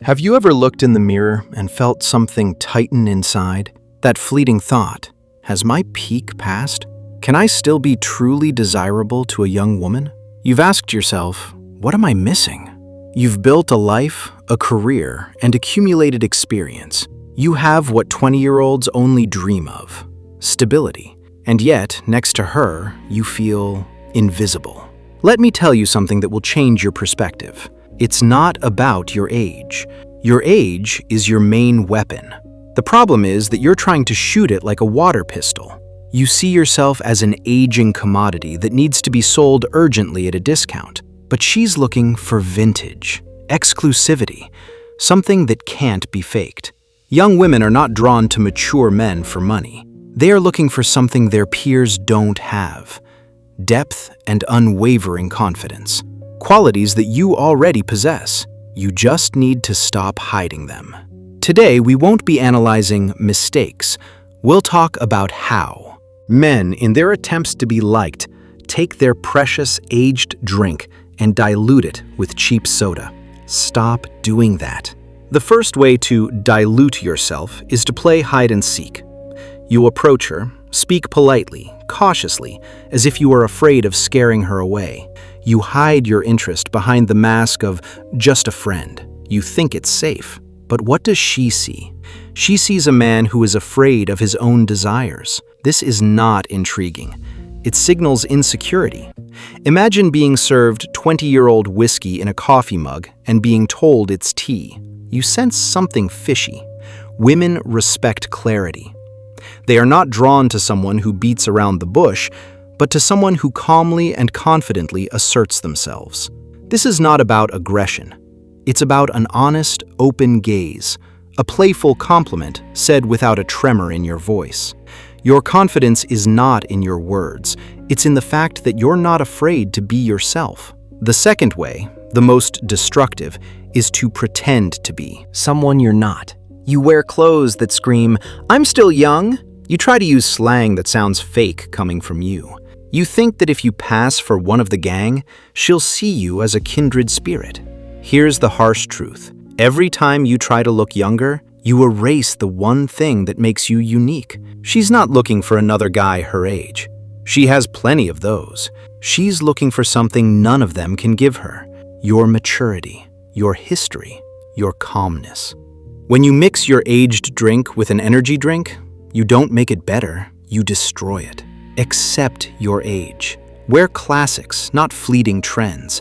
Have you ever looked in the mirror and felt something tighten inside? That fleeting thought, has my peak passed? Can I still be truly desirable to a young woman? You've asked yourself, what am I missing? You've built a life, a career, and accumulated experience. You have what 20-year-olds only dream of, stability. And yet, next to her, you feel invisible. Let me tell you something that will change your perspective. It's not about your age. Your age is your main weapon. The problem is that you're trying to shoot it like a water pistol. You see yourself as an aging commodity that needs to be sold urgently at a discount. But she's looking for vintage, exclusivity, something that can't be faked. Young women are not drawn to mature men for money. They are looking for something their peers don't have: depth and unwavering confidence. Qualities that you already possess. You just need to stop hiding them. Today, we won't be analyzing mistakes. We'll talk about how. Men, in their attempts to be liked, take their precious aged drink and dilute it with cheap soda. Stop doing that. The first way to dilute yourself is to play hide and seek. You approach her, speak politely, cautiously, as if you are afraid of scaring her away. You hide your interest behind the mask of just a friend. You think it's safe. But what does she see? She sees a man who is afraid of his own desires. This is not intriguing. It signals insecurity. Imagine being served 20-year-old whiskey in a coffee mug and being told it's tea. You sense something fishy. Women respect clarity. They are not drawn to someone who beats around the bush, but to someone who calmly and confidently asserts themselves. This is not about aggression. It's about an honest, open gaze, a playful compliment said without a tremor in your voice. Your confidence is not in your words. It's in the fact that you're not afraid to be yourself. The second way, the most destructive, is to pretend to be someone you're not. You wear clothes that scream, "I'm still young." You try to use slang that sounds fake coming from you. You think that if you pass for one of the gang, she'll see you as a kindred spirit. Here's the harsh truth. Every time you try to look younger, you erase the one thing that makes you unique. She's not looking for another guy her age. She has plenty of those. She's looking for something none of them can give her: your maturity, your history, your calmness. When you mix your aged drink with an energy drink, you don't make it better, you destroy it. Accept your age. Wear classics, not fleeting trends.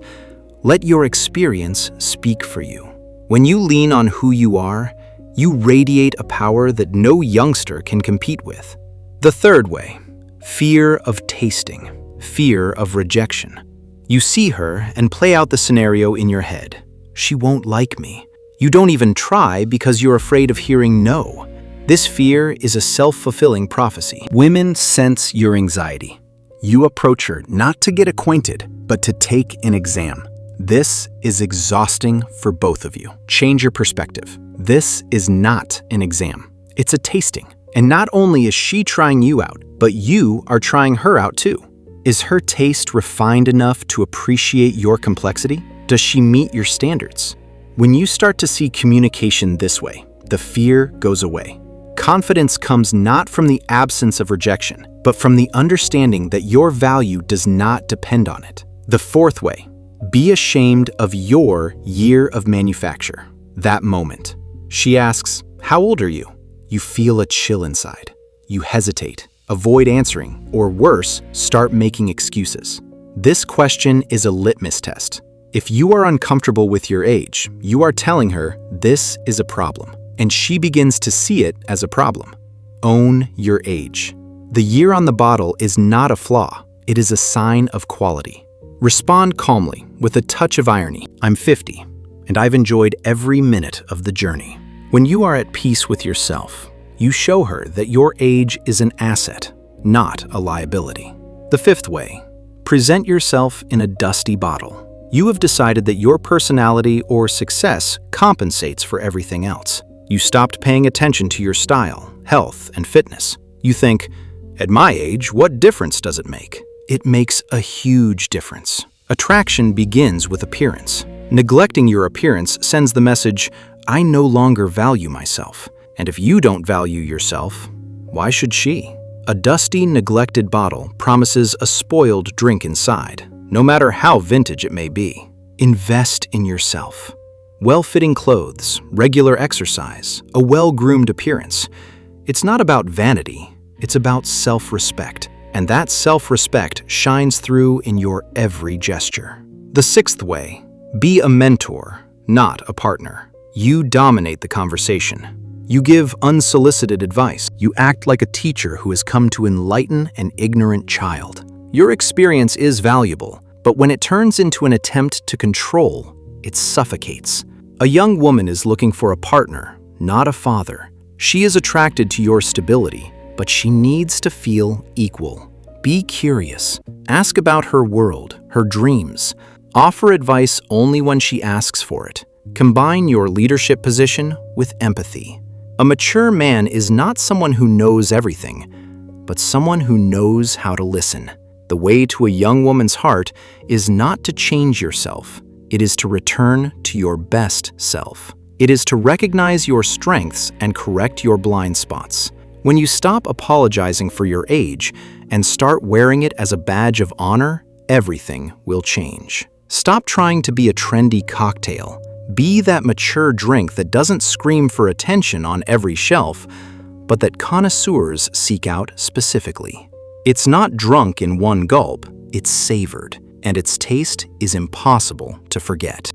Let your experience speak for you. When you lean on who you are, you radiate a power that no youngster can compete with. The third way, fear of tasting, fear of rejection. You see her and play out the scenario in your head. She won't like me. You don't even try because you're afraid of hearing no. This fear is a self-fulfilling prophecy. Women sense your anxiety. You approach her not to get acquainted, but to take an exam. This is exhausting for both of you. Change your perspective. This is not an exam. It's a tasting. And not only is she trying you out, but you are trying her out too. Is her taste refined enough to appreciate your complexity? Does she meet your standards? When you start to see communication this way, the fear goes away. Confidence comes not from the absence of rejection, but from the understanding that your value does not depend on it. The fourth way, be ashamed of your year of manufacture. That moment. She asks, "How old are you?" You feel a chill inside. You hesitate, avoid answering, or worse, start making excuses. This question is a litmus test. If you are uncomfortable with your age, you are telling her this is a problem. And she begins to see it as a problem. Own your age. The year on the bottle is not a flaw. It is a sign of quality. Respond calmly, with a touch of irony. I'm 50, and I've enjoyed every minute of the journey. When you are at peace with yourself, you show her that your age is an asset, not a liability. The fifth way, present yourself in a dusty bottle. You have decided that your personality or success compensates for everything else. You stopped paying attention to your style, health, and fitness. You think, at my age, what difference does it make? It makes a huge difference. Attraction begins with appearance. Neglecting your appearance sends the message, I no longer value myself. And if you don't value yourself, why should she? A dusty, neglected bottle promises a spoiled drink inside, no matter how vintage it may be. Invest in yourself. Well-fitting clothes, regular exercise, a well-groomed appearance. It's not about vanity, it's about self-respect. And that self-respect shines through in your every gesture. The sixth way, be a mentor, not a partner. You dominate the conversation. You give unsolicited advice. You act like a teacher who has come to enlighten an ignorant child. Your experience is valuable, but when it turns into an attempt to control, it suffocates. A young woman is looking for a partner, not a father. She is attracted to your stability, but she needs to feel equal. Be curious. Ask about her world, her dreams. Offer advice only when she asks for it. Combine your leadership position with empathy. A mature man is not someone who knows everything, but someone who knows how to listen. The way to a young woman's heart is not to change yourself. It is to return to your best self. It is to recognize your strengths and correct your blind spots. When you stop apologizing for your age and start wearing it as a badge of honor, everything will change. Stop trying to be a trendy cocktail. Be that mature drink that doesn't scream for attention on every shelf, but that connoisseurs seek out specifically. It's not drunk in one gulp, it's savored, and its taste is impossible to forget.